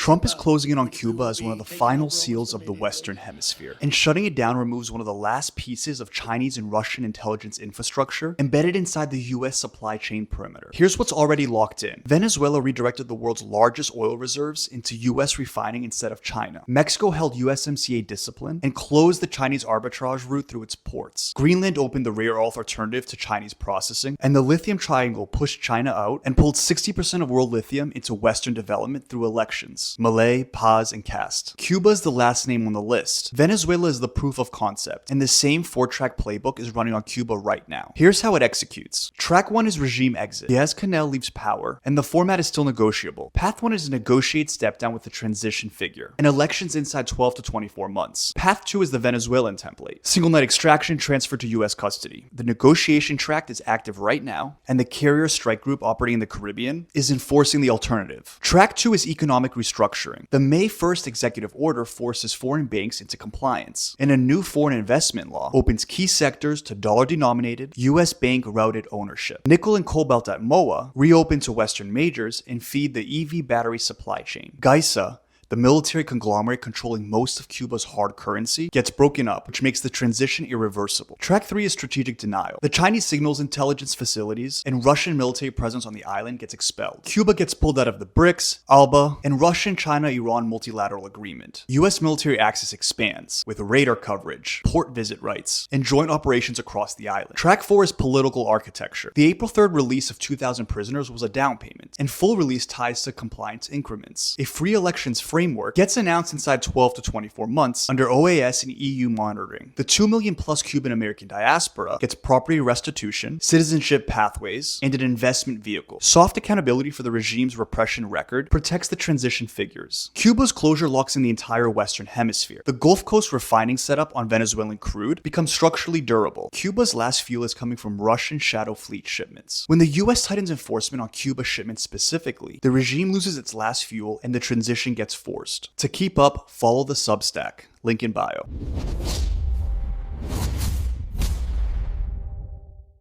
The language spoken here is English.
Trump is closing in on Cuba as one of the final seals of the Western Hemisphere, and shutting it down removes one of the last pieces of Chinese and Russian intelligence infrastructure embedded inside the US supply chain perimeter. Here's what's already locked in. Venezuela redirected the world's largest oil reserves into US refining instead of China. Mexico held USMCA discipline and closed the Chinese arbitrage route through its ports. Greenland opened the rare earth alternative to Chinese processing, and the Lithium Triangle pushed China out and pulled 60% of world lithium into Western development through elections. Milei, Paz, and Kast. Cuba is the last name on the list. Venezuela is the proof of concept, and the same 4-track playbook is running on Cuba right now. Here's how it executes. Track 1 is regime exit. Diaz-Canel leaves power, and the format is still negotiable. Path 1 is a negotiate step down with a transition figure, and elections inside 12 to 24 months. Path 2 is the Venezuelan template. Single net extraction transferred to US custody. The negotiation track is active right now, and the carrier strike group operating in the Caribbean is enforcing the alternative. Track 2 is economic restructuring. The May 1st executive order forces foreign banks into compliance, and a new foreign investment law opens key sectors to dollar-denominated, US bank-routed ownership. Nickel and cobalt at MOA reopen to Western majors and feed the EV battery supply chain. GISA, the military conglomerate controlling most of Cuba's hard currency, gets broken up, which makes the transition irreversible. Track 3 is strategic denial. The Chinese signals intelligence facilities and Russian military presence on the island gets expelled. Cuba gets pulled out of the BRICS, ALBA, and Russian-China-Iran multilateral agreement. US military access expands, with radar coverage, port visit rights, and joint operations across the island. Track 4 is political architecture. The April 3rd release of 2,000 prisoners was a down payment, and full release ties to compliance increments. A free elections framework gets announced inside 12 to 24 months under OAS and EU monitoring. The 2 million plus Cuban American diaspora gets property restitution, citizenship pathways, and an investment vehicle. Soft accountability for the regime's repression record protects the transition figures. Cuba's closure locks in the entire Western Hemisphere. The Gulf Coast refining setup on Venezuelan crude becomes structurally durable. Cuba's last fuel is coming from Russian shadow fleet shipments. When the US tightens enforcement on Cuba shipments specifically, the regime loses its last fuel and the transition gets forced. To keep up, follow the Substack. Link in bio.